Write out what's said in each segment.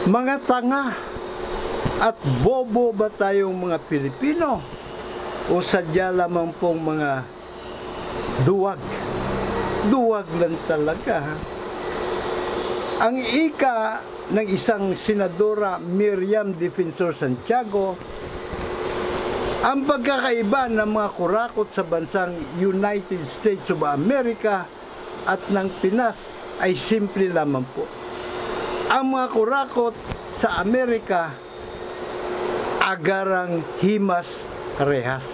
Mga tanga at bobo ba tayong mga Pilipino? O sadya lamang pong mga duwag? Duwag lang talaga. Ang ika ng isang senadora, Miriam Defensor Santiago, ang pagkakaiba ng mga kurakot sa bansang United States of America at ng Pinas ay simple lamang po. Ang mga kurakot sa Amerika, agarang himas rehas.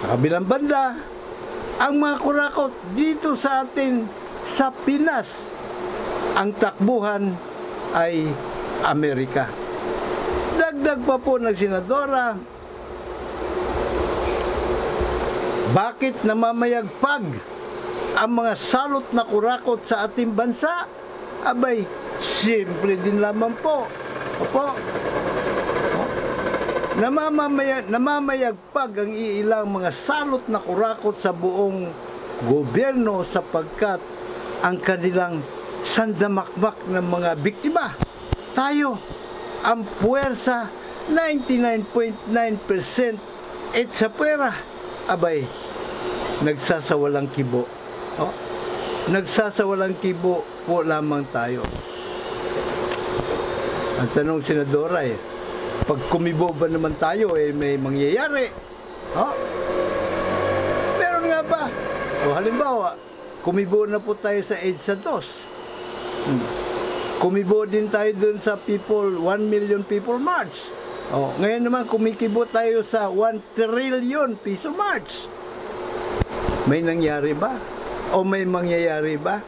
Sa kabilang banda, ang mga kurakot dito sa atin sa Pinas, ang takbuhan ay Amerika. Dagdag pa po ng senadora, bakit namamayagpag ang mga salot na kurakot sa ating bansa? Abay, simple din lamang po. Opo. Namamayagpag ang iilang mga salot na kurakot sa buong gobyerno sapagkat ang kanilang sandamakmak ng mga biktima. Tayo, ang puwersa, 99.9% sa pera. Abay, nagsasawalang kibo. Nagsasawalang kibo po lamang tayo. Ang tanong senadora pag kumibo ba naman tayo may mangyayari? Meron nga ba? O halimbawa, kumibo na po tayo sa EDSA 2. Kumibo din tayo dun sa 1 million people march. Ngayon naman kumikibo tayo sa 1 trillion piso march. May nangyari ba? O may mangyayari ba?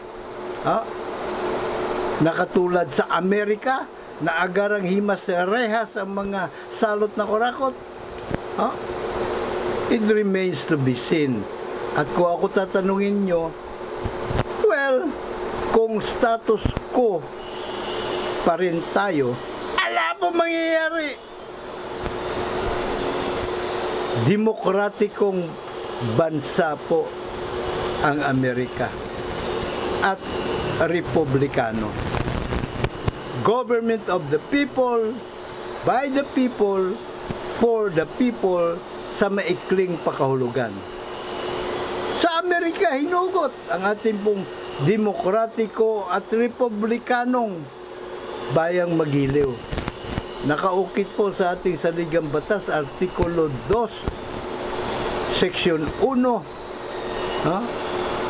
Nakatulad sa Amerika, na agarang himas rehas ang mga salot na kurakot. It remains to be seen. At kung ako tatanungin nyo, well, kung status quo pa rin tayo, ala po mangyayari. Demokratikong bansa po ang Amerika at republikano. Government of the people, by the people, for the people, sa maikling pakahulugan. Sa Amerika, hinugot ang ating pong demokratiko at republikanong bayang magiliw. Nakaukit po sa ating saligang batas, Artikulo 2, Section 1.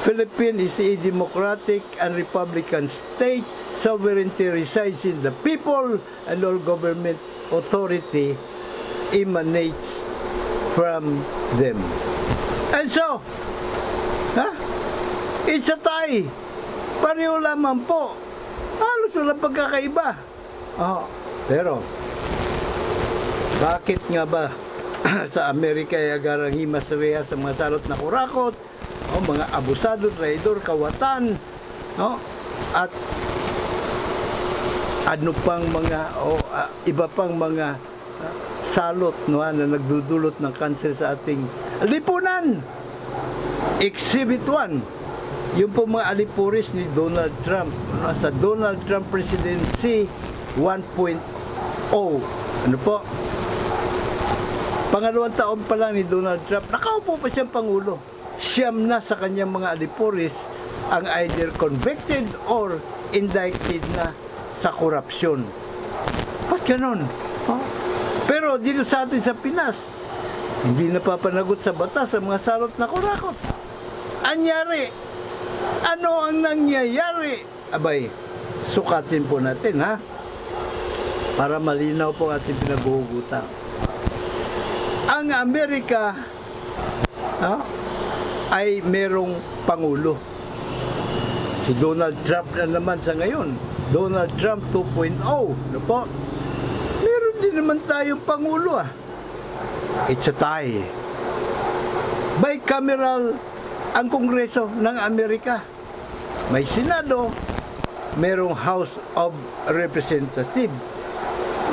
Philippines is a democratic and republican state. Sovereignty resides in the people and all government authority emanates from them. And so, it's a tie. Pareho lamang po. Halos walang pagkakaiba. Pero, bakit nga ba sa Amerika ay agarang himas rehas sa mga salot na kurakot, mga abusado, traidor, kawatan, at ano pang mga iba pang mga salot na nagdudulot ng kanser sa ating lipunan. Exhibit 1, yung po mga alipuris ni Donald Trump sa Donald Trump Presidency 1.0. Ano po? Pangalawang taon pa lang ni Donald Trump, nakaupo pa siyang Pangulo. Siyam na sa kanyang mga alipuris ang either convicted or indicted na sa korupsyon. Ba't ganun? Pero dito sa atin sa Pinas, hindi napapanagot sa batas ang mga salot na kurakot. Anyari? Ano ang nangyayari? Abay, sukatin po natin para malinaw po ating pinaghuhugutan. Ang Amerika ay merong Pangulo. Si Donald Trump na naman sa ngayon. Donald Trump 2.0. Ano po? Meron din naman tayong Pangulo It's a tie. Bicameral ang Kongreso ng Amerika. May Senado, merong House of Representatives.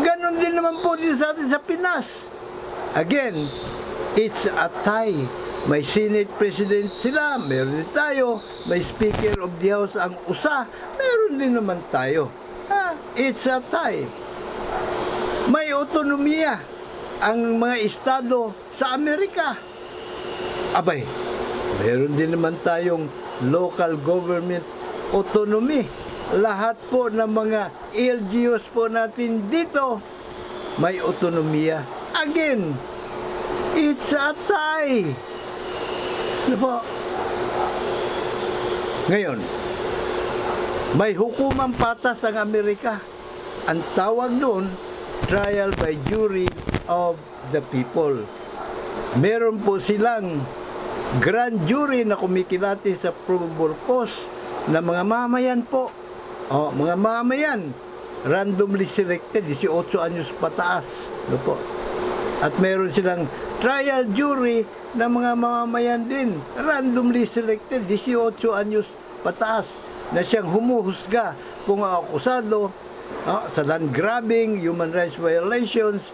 Ganon din naman po din sa atin sa Pinas. Again, it's a tie. May Senate President sila, meron din tayo. May Speaker of the House ang USA, meron din naman tayo. It's a tie. May otonomiya ang mga estado sa Amerika. Abay, meron din naman tayong local government autonomy. Lahat po ng mga LGUs po natin dito may otonomiya. Again, it's a tie. Ano po? Ngayon, may hukumang patas ang Amerika. Ang tawag doon, trial by jury of the people. Meron po silang grand jury na kumikilati sa probable cause na mga mamayan po. Mga mamayan, randomly selected, 18 anyos pataas. Ano po? At meron silang trial jury na mga mamayan din, randomly selected, 18 anyos pataas, na siyang humuhusga kung ang akusado sa land grabbing, human rights violations,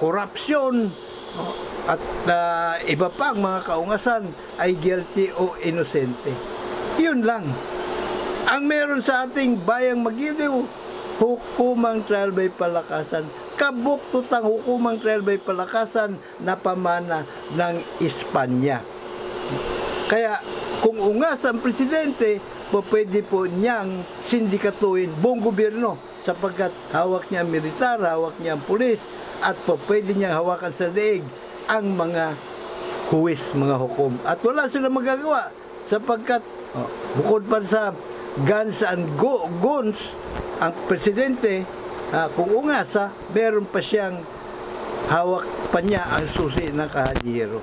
corruption, at iba pang mga kaungasan ay guilty o inosente. Yun lang. Ang meron sa ating bayang Magiliw, hukumang trial by palakasan. Kabuktutang hukumang trial by palakasan na pamana ng Espanya. Kaya kung ungas ang presidente, pwede po niyang sindikatuin buong gobyerno sapagkat hawak niya ang militar, hawak niya ang pulis, at pwede niyang hawakan sa leeg ang mga huwis, mga hukom. At wala silang magagawa sapagkat bukod pa sa guns and guns, ang presidente, kung ungasa, meron pa siyang hawak pa niya ang susi ng kahadiyero.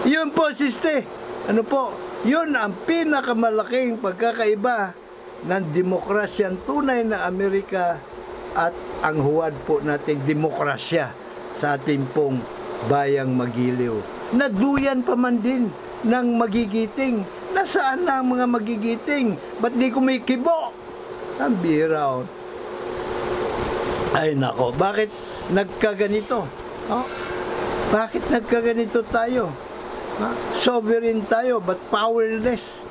Yun po, siste. Ano po? Yun ang pinakamalaking pagkakaiba ng demokrasyang tunay na Amerika at ang huwad po nating demokrasya sa ating pong bayang Magiliw. Naduyan pa man din ng magigiting. Nasaan na ang mga magigiting? Ba't di kumikibo? Ang bira. Ay nako, bakit nagkaganito? Bakit nagkaganito tayo? Sovereign tayo, but powerless.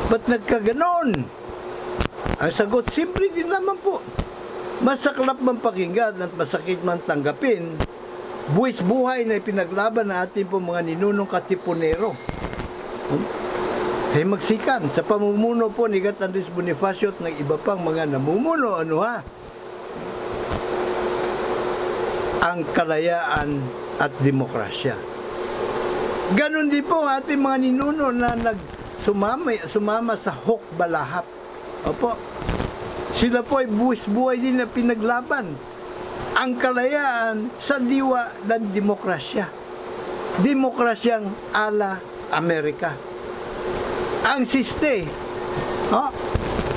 Ba't nagkaganon? Ang sagot, simple din naman po. Masaklap man pakinggan at masakit man tanggapin, buwis buhay na ipinaglaban na ating po mga ninunong katipunero. Ay magsikan sa pamumuno po ni Gat Andres Bonifacio at ng iba pang mga namumuno, ang kalayaan at demokrasya. Ganon din po ating mga ninuno na sumama sa hukbalahap. Opo, sila po ay buwis-buhay din na pinaglaban ang kalayaan sa diwa ng demokrasya. Demokrasyang ala Amerika. Ang siste,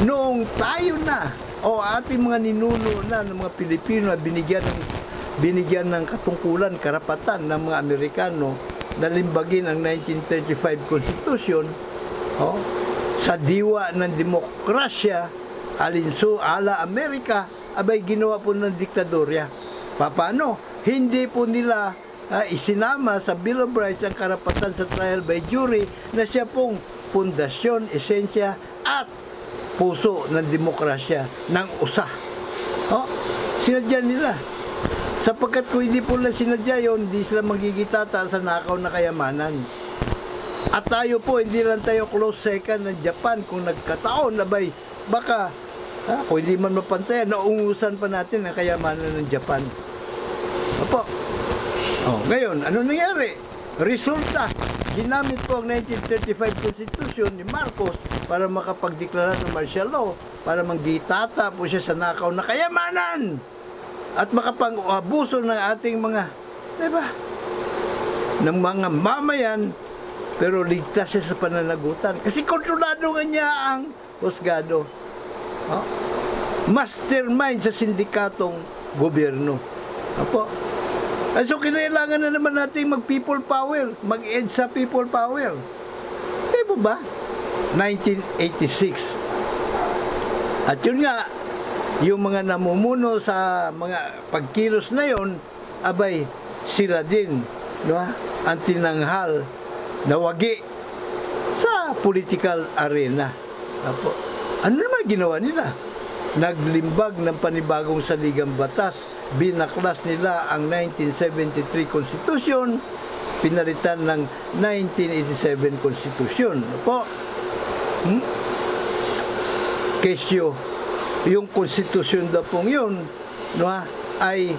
noong tayo na, ating mga ninuno na ng mga Pilipino na binigyan ng katungkulan, karapatan ng mga Amerikano na limbagin ang 1935 Constitution, sa diwa ng demokrasya, alinso ala Amerika, abay ginawa po ng diktadorya. Paano? Hindi po nila isinama sa Bill of Rights ang karapatan sa trial by jury na siya pong pundasyon, esensya at puso ng demokrasya ng USA. Sinadya nila. Sapagkat kung hindi po lang sinadya yun, hindi sila magigitata sa nakaw na kayamanan. At tayo po, hindi lang tayo close second ng Japan. Kung nagkataon, abay, baka, kung hindi man mapantayan, naungusan pa natin ang kayamanan ng Japan. Opo. Ngayon, ano nangyari? Resulta, ginamit po ang 1935 Constitution ni Marcos para makapagdeklara ng martial law, para manggitata po siya sa nakaw na kayamanan at makapang-abuso ng ating mga, diba, ng mga mamayan, pero ligtas siya sa pananagutan. Kasi kontrolado nga niya ang husgado. Mastermind sa sindikatong gobyerno. Opo. So, kinailangan na naman natin mag-people power, mag-edge sa people power. Di ba? 1986. At yun nga, yung mga namumuno sa mga pagkilos na yon, abay, sila din, ang tinanghal na wagi sa political arena. Apo. Ano naman ginawa nila? naglimbag ng panibagong saligang batas. Binaklas nila ang 1973 Constitution, pinalitan ng 1987 Constitution. Po, kesyo, yung Constitution daw pong yun, no, ay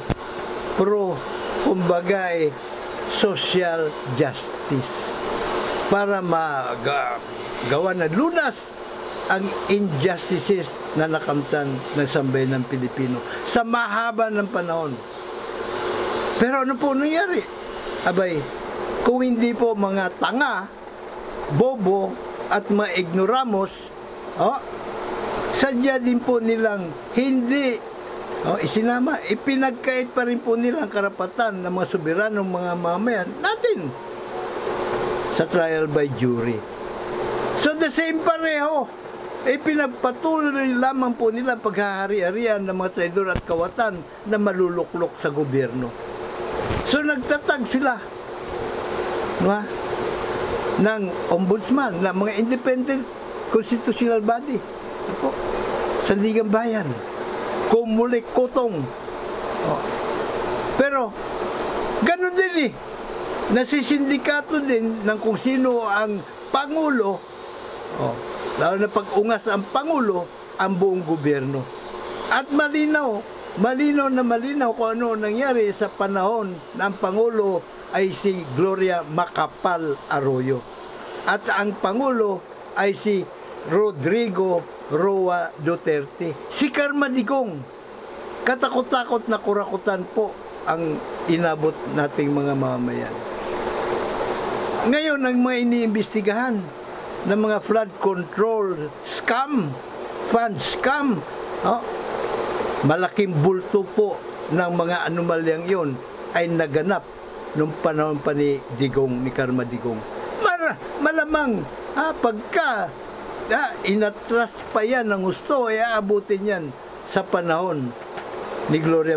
kumbaga social justice para magawa na lunas ang injustices na nakamtan ng sambayan ng Pilipino sa mahaba ng panahon. Pero ano po nangyari? Abay, kung hindi po mga tanga, bobo, at mga ignoramos, sadya din po nilang hindi isinama, ipinagkait pa rin po nilang karapatan ng mga soberanong mga mamayan natin sa trial by jury. So the same pareho, pinagpatuloy lamang po nila paghahari-harian ng mga traidor at kawatan na maluluklok sa gobyerno. So nagtatag sila ng ombudsman, ng mga independent constitutional body, sandigang bayan, kumulik, kutong. Pero ganun din nasisindikato din ng kung sino ang Pangulo, lalo na pag-ungas ang Pangulo, ang buong gobyerno. At malinaw kung ano nangyari sa panahon ng Pangulo ay si Gloria Macapagal Arroyo. At ang Pangulo ay si Rodrigo Roa Duterte. Si Karma Digong, katakot-takot na kurakutan po ang inabot nating mga mamamayan. Ngayon, ang mga iniimbestigahan ng mga flood control scam, fund scam, malaking bulto po ng mga anomalyang yon ay naganap nung panahon pa ni Digong, ni Karma Digong. Malamang pagka inatras pa yan ng gusto, ay aabutin yan sa panahon ni Gloria